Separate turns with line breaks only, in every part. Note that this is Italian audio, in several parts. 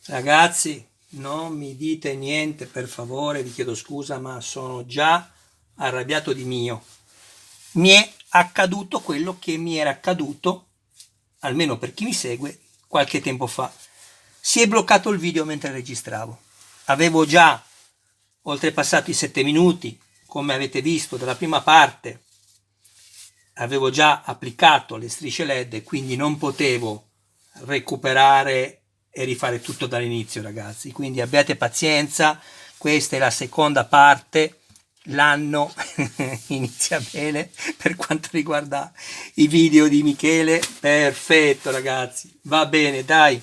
Ragazzi, non mi dite niente, per favore, vi chiedo scusa, ma sono già arrabbiato di mio. Mi è accaduto quello che mi era accaduto, almeno per chi mi segue, qualche tempo fa. Si è bloccato il video mentre registravo. Avevo già oltrepassato i 7 minuti, come avete visto dalla prima parte. Avevo già applicato le strisce LED e quindi non potevo recuperare e rifare tutto dall'inizio, ragazzi. Quindi abbiate pazienza, questa è la seconda parte. L'anno inizia bene per quanto riguarda i video di Michele. Perfetto, ragazzi, va bene, dai.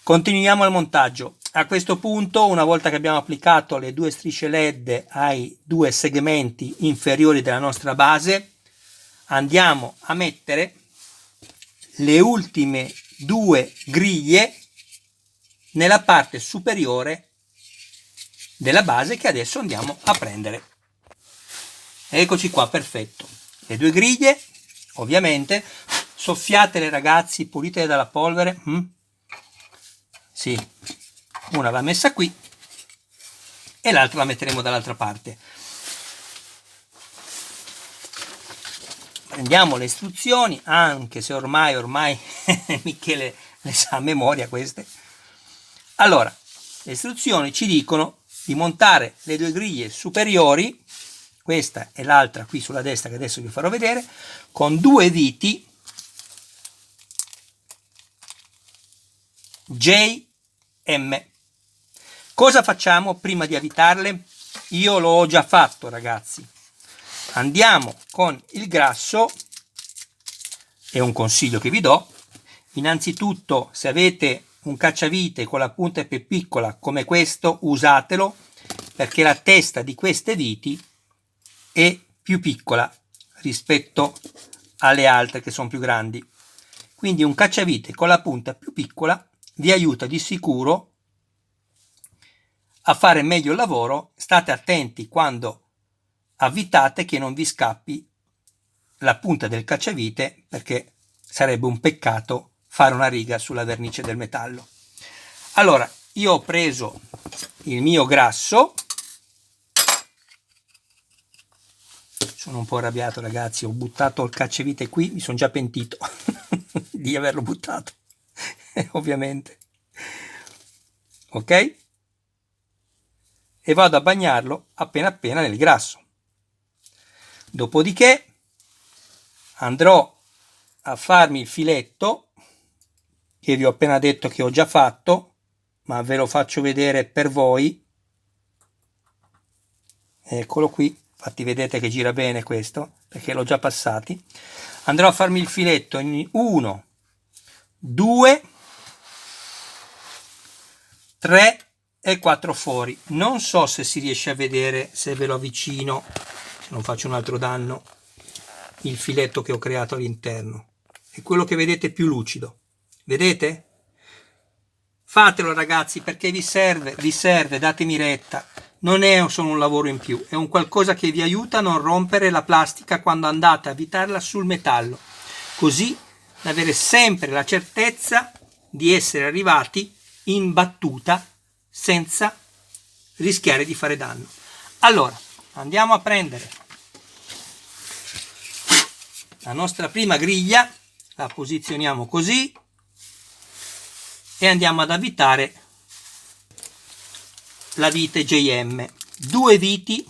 Continuiamo il montaggio. A questo punto, una volta che abbiamo applicato le due strisce LED ai due segmenti inferiori della nostra base, andiamo a mettere le ultime due griglie nella parte superiore della base che adesso andiamo a prendere. Eccoci qua, perfetto. Le due griglie, ovviamente, soffiatele, ragazzi, pulitele dalla polvere. Sì, una va messa qui e l'altra la metteremo dall'altra parte. Prendiamo le istruzioni, anche se ormai Michele le sa a memoria queste. Allora, le istruzioni ci dicono di montare le due griglie superiori, questa e l'altra qui sulla destra che adesso vi farò vedere, con due viti JM. Cosa facciamo prima di avvitarle? Io l'ho già fatto, ragazzi. Andiamo con il grasso, è un consiglio che vi do. Innanzitutto, se avete un cacciavite con la punta più piccola come questo, usatelo, perché la testa di queste viti è più piccola rispetto alle altre che sono più grandi. Quindi un cacciavite con la punta più piccola vi aiuta di sicuro a fare meglio il lavoro. State attenti quando avvitate che non vi scappi la punta del cacciavite, perché sarebbe un peccato fare una riga sulla vernice del metallo. Allora, io ho preso il mio grasso, sono un po' arrabbiato, ragazzi, ho buttato il cacciavite qui, mi sono già pentito di averlo buttato, ovviamente. Ok? E vado a bagnarlo appena nel grasso. Dopodiché andrò a farmi il filetto che vi ho appena detto che ho già fatto, ma ve lo faccio vedere per voi. Eccolo qui, infatti vedete che gira bene questo perché l'ho già passati. Andrò a farmi il filetto in 1, 2, 3 e 4 fori. Non so se si riesce a vedere, se ve lo avvicino, se non faccio un altro danno, il filetto che ho creato all'interno. È quello che vedete più lucido. Vedete? Fatelo, ragazzi, perché vi serve, datemi retta. Non è solo un lavoro in più, è un qualcosa che vi aiuta a non rompere la plastica quando andate a avvitarla sul metallo. Così da avere sempre la certezza di essere arrivati in battuta senza rischiare di fare danno. Allora, andiamo a prendere la nostra prima griglia, la posizioniamo così e andiamo ad avvitare la vite JM, due viti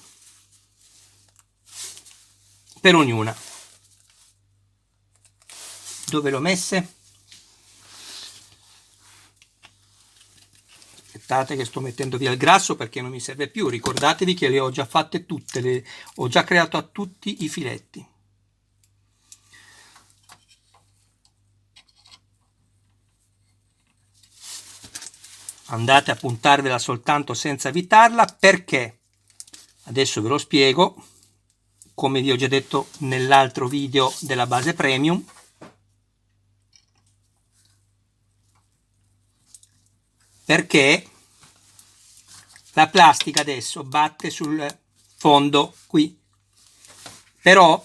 per ognuna. Dove l'ho messe? Aspettate che sto mettendo via il grasso perché non mi serve più. Ricordatevi che le ho già fatte tutte, ho già creato a tutti i filetti. Andate a puntarvela soltanto senza avvitarla, perché adesso ve lo spiego, come vi ho già detto nell'altro video della base premium. Perché la plastica adesso batte sul fondo qui, però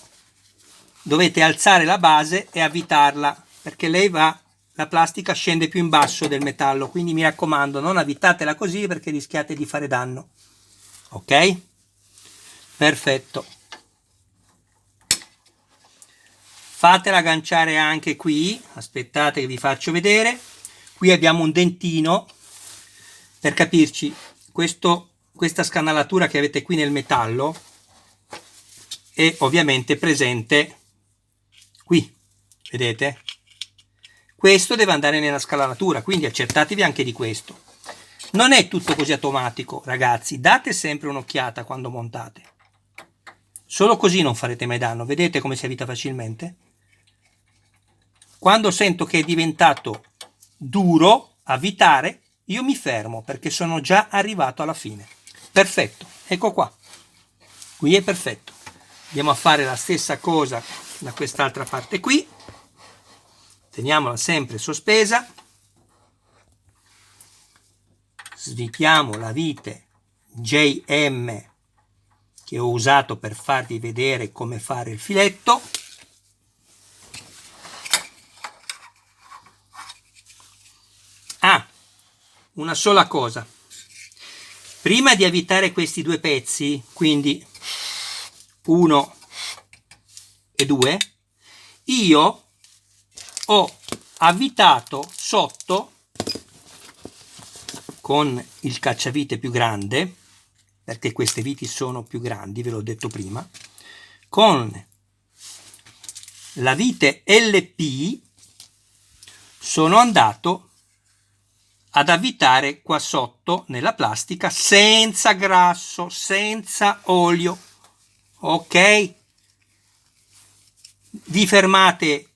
dovete alzare la base e avvitarla, perché lei va la plastica scende più in basso del metallo, quindi mi raccomando, non avvitatela così perché rischiate di fare danno. Ok? Perfetto. Fatela agganciare anche qui, aspettate che vi faccio vedere. Qui abbiamo un dentino, per capirci, questa scanalatura che avete qui nel metallo è ovviamente presente qui, vedete? Questo deve andare nella scanalatura, quindi accertatevi anche di questo. Non è tutto così automatico, ragazzi, date sempre un'occhiata quando montate. Solo così non farete mai danno, vedete come si avvita facilmente? Quando sento che è diventato duro, avvitare, io mi fermo perché sono già arrivato alla fine. Perfetto, ecco qua. Qui è perfetto. Andiamo a fare la stessa cosa da quest'altra parte qui. Teniamola sempre sospesa. Svitiamo la vite JM che ho usato per farvi vedere come fare il filetto. Una sola cosa, prima di avvitare questi due pezzi, quindi 1 e 2, io ho avvitato sotto con il cacciavite più grande, perché queste viti sono più grandi, ve l'ho detto prima, con la vite LP sono andato ad avvitare qua sotto nella plastica senza grasso, senza olio. Ok? Vi fermate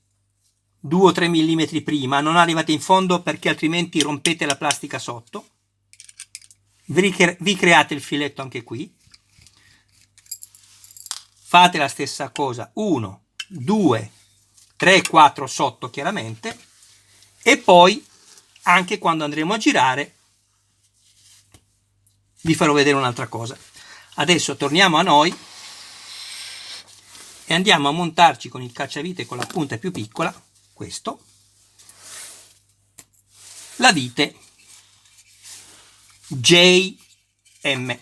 2 o 3 mm prima, non arrivate in fondo perché altrimenti rompete la plastica sotto. Vi create il filetto anche qui. Fate la stessa cosa 1, 2, 3, 4 sotto chiaramente, e poi anche quando andremo a girare vi farò vedere un'altra cosa. Adesso torniamo a noi e andiamo a montarci con il cacciavite con la punta più piccola, questo, la vite JM,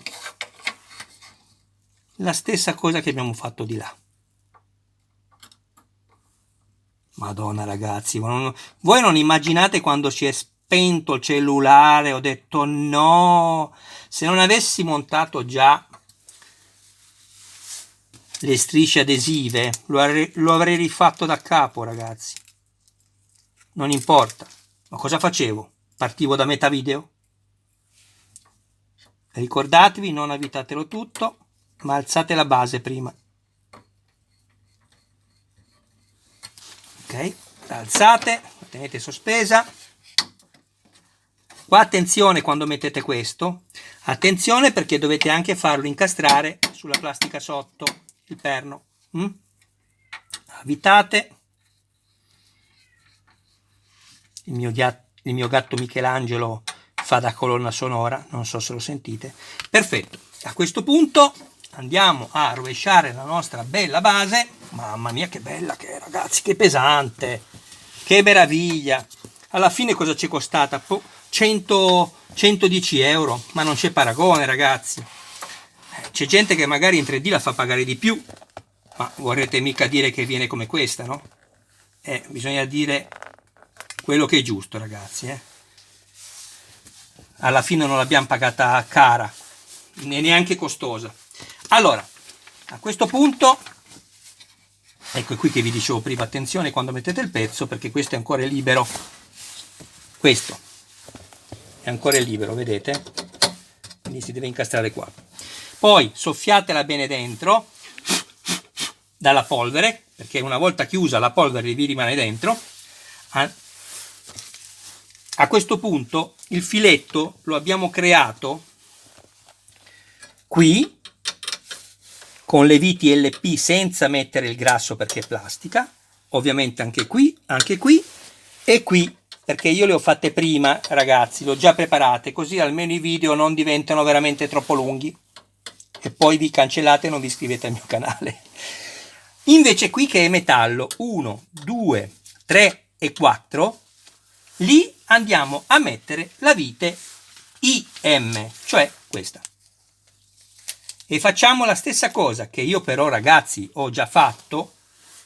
la stessa cosa che abbiamo fatto di là. Madonna ragazzi, voi non immaginate quando si è spento il cellulare, ho detto no, se non avessi montato già le strisce adesive lo avrei rifatto da capo ragazzi, non importa. Ma cosa facevo? Partivo da metà video? Ricordatevi, non avvitatelo tutto, ma alzate la base prima. Ok, la alzate, la tenete sospesa. Qua attenzione quando mettete questo, attenzione perché dovete anche farlo incastrare sulla plastica sotto, il perno. Avvitate. Il mio gatto Michelangelo fa da colonna sonora, non so se lo sentite. Perfetto, a questo punto andiamo a rovesciare la nostra bella base. Mamma mia che bella che è ragazzi, che pesante, che meraviglia. Alla fine cosa ci è costata? 110 euro, ma non c'è paragone ragazzi. C'è gente che magari in 3D la fa pagare di più, ma vorrete mica dire che viene come questa, no? Bisogna dire quello che è giusto ragazzi. Alla fine non l'abbiamo pagata cara, neanche costosa. Allora, a questo punto, ecco qui che vi dicevo prima, attenzione quando mettete il pezzo perché questo è ancora libero. Questo è ancora libero, vedete? Quindi si deve incastrare qua. Poi soffiatela bene dentro dalla polvere, perché una volta chiusa la polvere vi rimane dentro. A questo punto il filetto lo abbiamo creato qui con le viti LP senza mettere il grasso perché è plastica, ovviamente anche qui e qui, perché io le ho fatte prima ragazzi, le ho già preparate, così almeno i video non diventano veramente troppo lunghi e poi vi cancellate e non vi iscrivete al mio canale. Invece qui che è metallo 1, 2, 3 e 4 lì andiamo a mettere la vite IM, cioè questa. E facciamo la stessa cosa che io però, ragazzi, ho già fatto.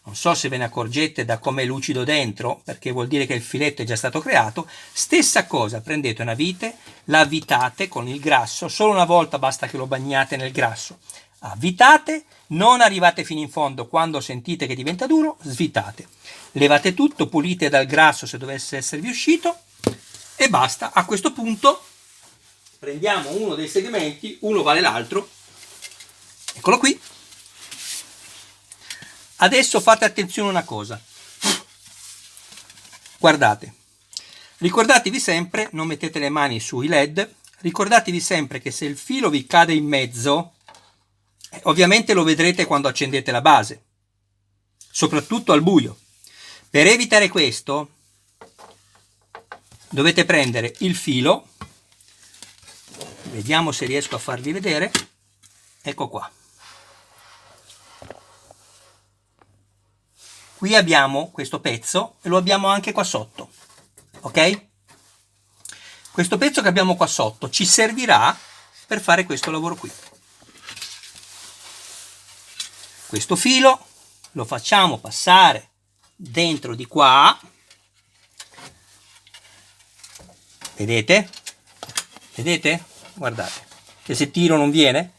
Non so se ve ne accorgete da come è lucido dentro, perché vuol dire che il filetto è già stato creato. Stessa cosa, prendete una vite, la avvitate con il grasso, solo una volta basta che lo bagnate nel grasso. Avvitate, non arrivate fino in fondo, quando sentite che diventa duro, svitate. Levate tutto, pulite dal grasso se dovesse esservi uscito e basta. A questo punto prendiamo uno dei segmenti, uno vale l'altro, eccolo qui. Adesso fate attenzione a una cosa, guardate, ricordatevi sempre, non mettete le mani sui led, ricordatevi sempre che se il filo vi cade in mezzo, ovviamente lo vedrete quando accendete la base, soprattutto al buio. Per evitare questo dovete prendere il filo, vediamo se riesco a farvi vedere, ecco qua. Qui abbiamo questo pezzo e lo abbiamo anche qua sotto, ok? Questo pezzo che abbiamo qua sotto ci servirà per fare questo lavoro qui. Questo filo lo facciamo passare dentro di qua, vedete? Vedete? Guardate, che se tiro non viene,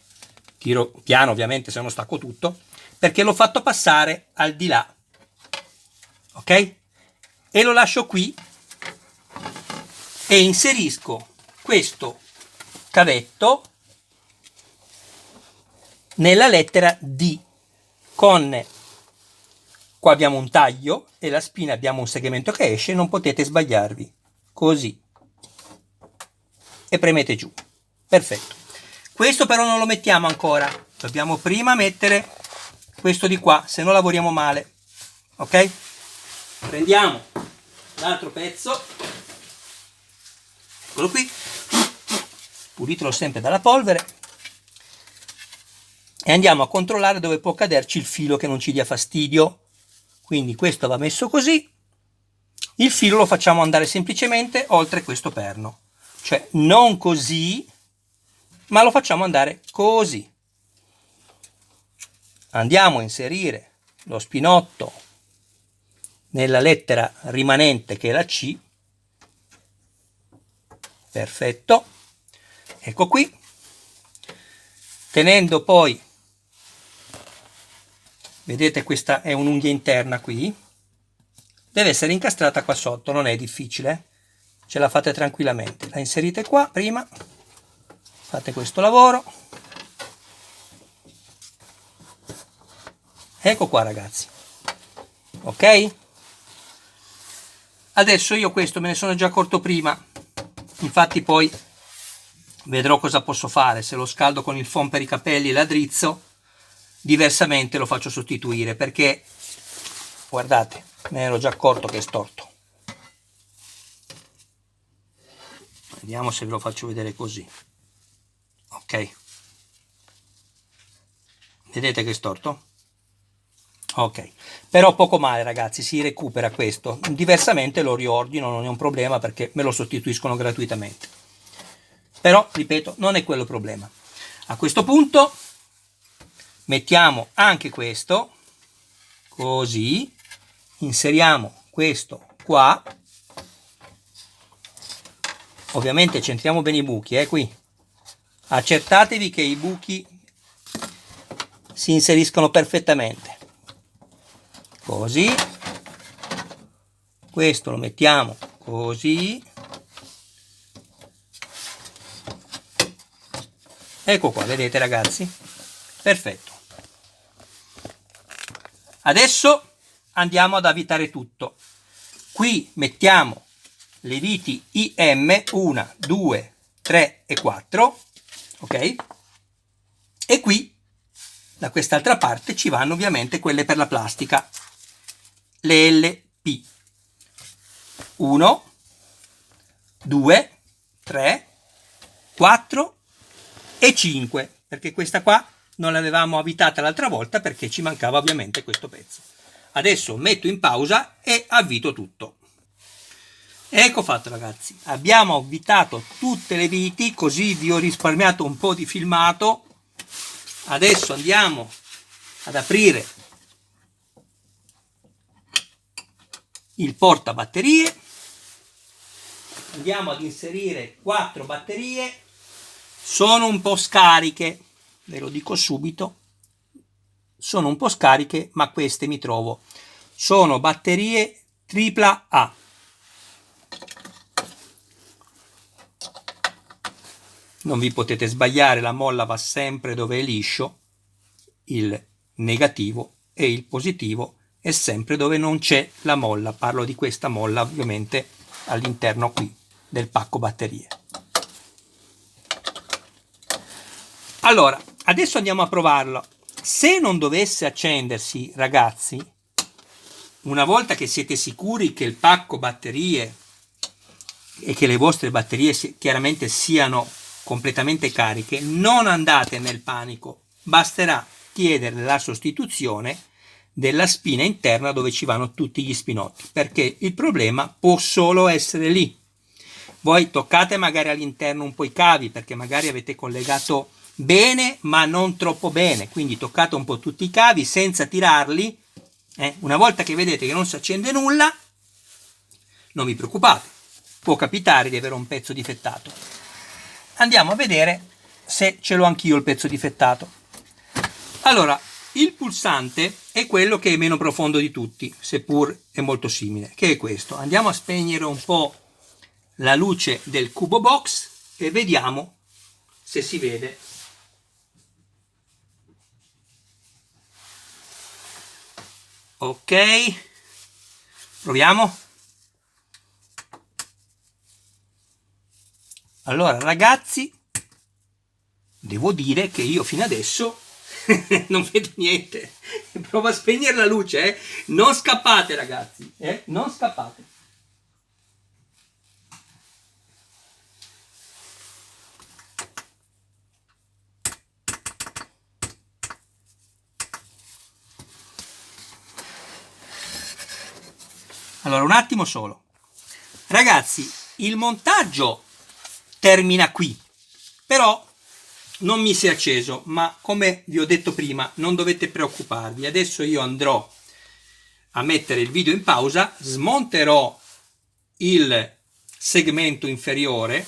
tiro piano ovviamente se non stacco tutto, perché l'ho fatto passare al di là. Ok? E lo lascio qui e inserisco questo cavetto nella lettera D con, qua abbiamo un taglio e la spina abbiamo un segmento che esce, non potete sbagliarvi, così, e premete giù, perfetto. Questo però non lo mettiamo ancora, dobbiamo prima mettere questo di qua, se no lavoriamo male, ok? Prendiamo l'altro pezzo, eccolo qui, pulitelo sempre dalla polvere e andiamo a controllare dove può caderci il filo che non ci dia fastidio. Quindi questo va messo così, il filo lo facciamo andare semplicemente oltre questo perno, cioè non così, ma lo facciamo andare così. Andiamo a inserire lo spinotto nella lettera rimanente che è la C, perfetto, ecco qui, tenendo poi, vedete questa è un'unghia interna qui, deve essere incastrata qua sotto, non è difficile, ce la fate tranquillamente, la inserite qua prima, fate questo lavoro, ecco qua ragazzi, ok? Adesso io questo me ne sono già accorto prima, infatti poi vedrò cosa posso fare, se lo scaldo con il foam per i capelli e l'adrizzo, diversamente lo faccio sostituire, perché guardate, me ne ero già accorto che è storto. Vediamo se ve lo faccio vedere così, ok? Vedete che è storto? Ok, però poco male ragazzi, si recupera questo, diversamente lo riordino, non è un problema perché me lo sostituiscono gratuitamente, però ripeto non è quello il problema. A questo punto mettiamo anche questo, così, inseriamo questo qua, ovviamente centriamo bene i buchi, qui, accertatevi che i buchi si inseriscono perfettamente. Così, questo lo mettiamo così, ecco qua, vedete ragazzi, perfetto. Adesso andiamo ad avvitare tutto, qui mettiamo le viti IM 1, 2, 3 e 4, ok? E qui da quest'altra parte ci vanno ovviamente quelle per la plastica, le LP 1, 2, 3, 4 e 5, perché questa qua non l'avevamo avvitata l'altra volta perché ci mancava ovviamente questo pezzo. Adesso metto in pausa e avvito tutto. Ecco fatto ragazzi, abbiamo avvitato tutte le viti, così vi ho risparmiato un po' di filmato. Adesso andiamo ad aprire il portabatterie, andiamo ad inserire 4 batterie, sono un po' scariche, ve lo dico subito, sono un po' scariche, ma queste mi trovo, sono batterie AAA. Non vi potete sbagliare, la molla va sempre dove è liscio, il negativo, e il positivo è sempre dove non c'è la molla. Parlo di questa molla ovviamente all'interno qui del pacco batterie. Allora, adesso andiamo a provarlo. Se non dovesse accendersi, ragazzi, una volta che siete sicuri che il pacco batterie e che le vostre batterie chiaramente siano completamente cariche, non andate nel panico, basterà chiedere la sostituzione della spina interna dove ci vanno tutti gli spinotti, perché il problema può solo essere lì. Voi toccate magari all'interno un po' i cavi, perché magari avete collegato bene ma non troppo bene, quindi toccate un po' tutti i cavi senza tirarli. Una volta che vedete che non si accende nulla, non vi preoccupate, può capitare di avere un pezzo difettato. Andiamo a vedere se ce l'ho anch'io il pezzo difettato. Allora, il pulsante è quello che è meno profondo di tutti, seppur è molto simile, che è questo. Andiamo a spegnere un po' la luce del cubo box e vediamo se si vede. Ok, proviamo. Allora ragazzi, devo dire che io fino adesso non vedo niente. Provo a spegnere la luce, non scappate ragazzi, non scappate. Allora un attimo solo. Ragazzi, il montaggio termina qui, però non mi si è acceso, ma come vi ho detto prima non dovete preoccuparvi. Adesso io andrò a mettere il video in pausa, smonterò il segmento inferiore,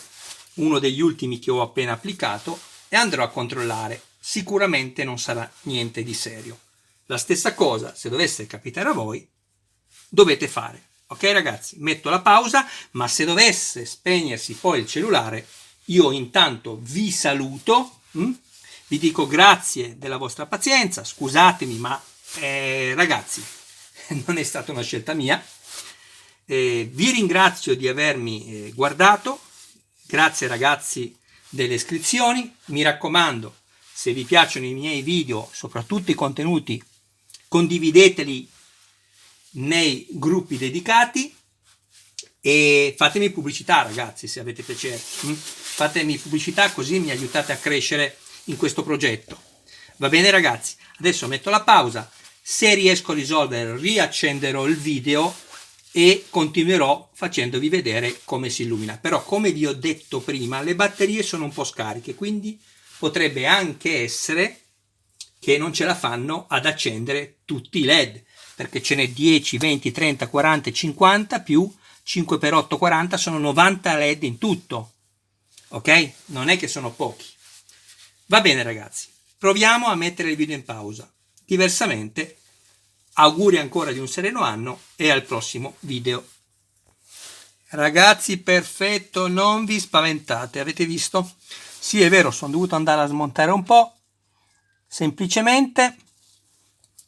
uno degli ultimi che ho appena applicato, e andrò a controllare. Sicuramente non sarà niente di serio. La stessa cosa, se dovesse capitare a voi, dovete fare. Ok ragazzi, metto la pausa, ma se dovesse spegnersi poi il cellulare, io intanto vi saluto, vi dico grazie della vostra pazienza, scusatemi, ma ragazzi, non è stata una scelta mia. Vi ringrazio di avermi guardato, grazie ragazzi delle iscrizioni, mi raccomando, se vi piacciono i miei video, soprattutto i contenuti, condivideteli nei gruppi dedicati e fatemi pubblicità ragazzi, se avete piacere, fatemi pubblicità così mi aiutate a crescere in questo progetto. Va bene ragazzi, adesso metto la pausa, se riesco a risolvere riaccenderò il video e continuerò facendovi vedere come si illumina. Però come vi ho detto prima, le batterie sono un po' scariche, quindi potrebbe anche essere che non ce la fanno ad accendere tutti i led, perché ce n'è 10, 20, 30, 40, 50 più 5x8, 40, sono 90 led in tutto, ok? Non è che sono pochi. Va bene ragazzi, proviamo a mettere il video in pausa, diversamente auguri ancora di un sereno anno e al prossimo video. Ragazzi, perfetto, non vi spaventate, avete visto? Sì, è vero, sono dovuto andare a smontare un po', semplicemente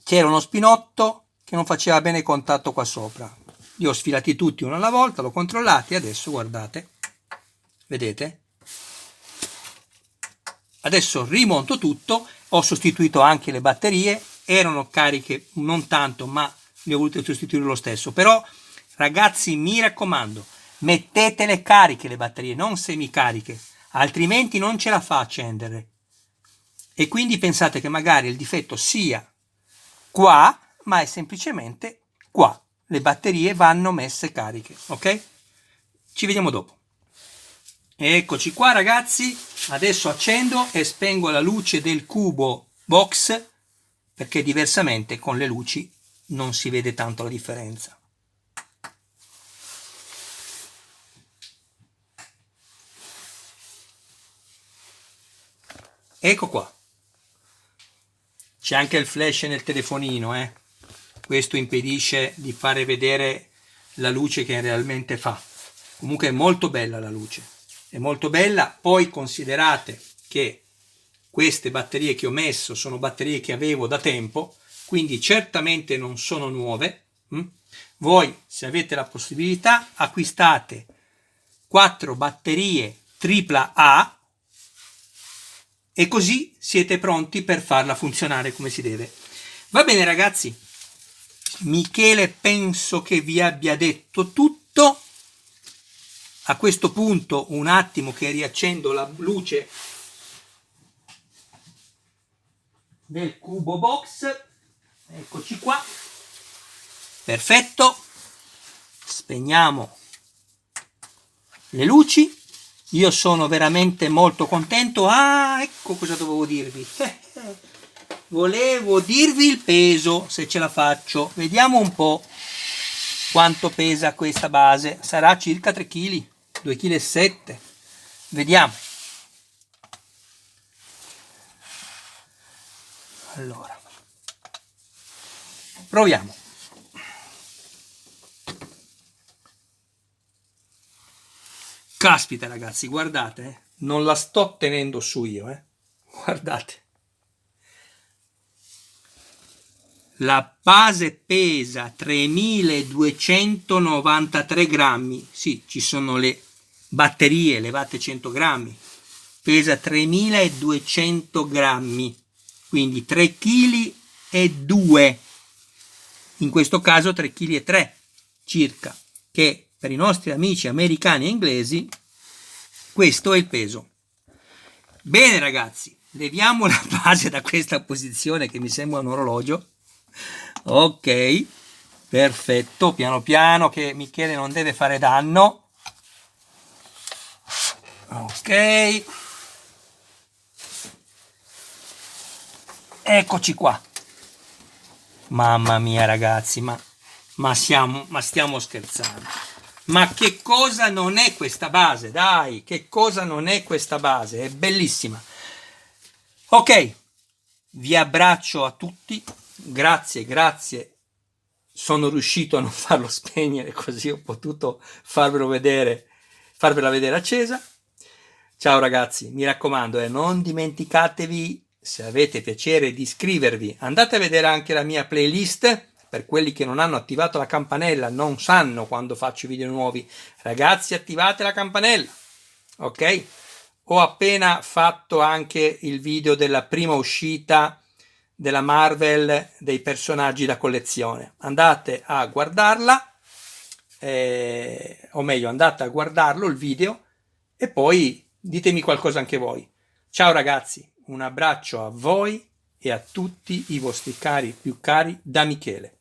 c'era uno spinotto che non faceva bene contatto qua sopra. Li ho sfilati tutti uno alla volta, l'ho controllati, adesso guardate, vedete? Adesso rimonto tutto, ho sostituito anche le batterie, erano cariche non tanto, ma le ho volute sostituire lo stesso. Però ragazzi, mi raccomando, mettetele cariche le batterie, non semicariche, altrimenti non ce la fa a accendere. E quindi pensate che magari il difetto sia qua, ma è semplicemente qua. Le batterie vanno messe cariche, ok? Ci vediamo dopo. Eccoci qua ragazzi, adesso accendo e spengo la luce del cubo box perché diversamente con le luci non si vede tanto la differenza. Ecco qua. C'è anche il flash nel telefonino, Questo impedisce di fare vedere la luce che realmente fa. Comunque è molto bella la luce, è molto bella. Poi considerate che queste batterie che ho messo sono batterie che avevo da tempo, quindi certamente non sono nuove. Voi, se avete la possibilità, acquistate 4 batterie AAA e così siete pronti per farla funzionare come si deve. Va bene ragazzi, Michele penso che vi abbia detto tutto. A questo punto un attimo che riaccendo la luce del cubo box. Eccoci qua, perfetto. Spegniamo le luci. Io sono veramente molto contento. Ecco cosa dovevo dirvi. Volevo dirvi il peso, se ce la faccio. Vediamo un po' quanto pesa questa base. Sarà circa 3 kg, 2,7 kg. Vediamo. Allora, proviamo. Caspita ragazzi, guardate, non la sto tenendo su io, guardate. La base pesa 3293 grammi, sì, ci sono le batterie elevate 100 grammi, pesa 3200 grammi, quindi 3 kg e 2, in questo caso 3 kg e 3 circa, che per i nostri amici americani e inglesi questo è il peso. Bene ragazzi, leviamo la base da questa posizione che mi sembra un orologio. Ok, perfetto, piano piano che Michele non deve fare danno. Ok, eccoci qua. Mamma mia ragazzi, ma stiamo scherzando. Ma che cosa non è questa base? Dai, che cosa non è questa base? È bellissima. Ok, vi abbraccio a tutti. Grazie. Sono riuscito a non farlo spegnere, così ho potuto farvela vedere accesa. Ciao ragazzi, mi raccomando, non dimenticatevi, se avete piacere, di iscrivervi. Andate a vedere anche la mia playlist. Per quelli che non hanno attivato la campanella, non sanno quando faccio video nuovi. Ragazzi, attivate la campanella, ok? Ho appena fatto anche il video della prima uscita della Marvel dei personaggi da collezione. Andate a guardarla, o meglio, andate a guardarlo il video e poi ditemi qualcosa anche voi. Ciao ragazzi, un abbraccio a voi e a tutti i vostri cari più cari da Michele.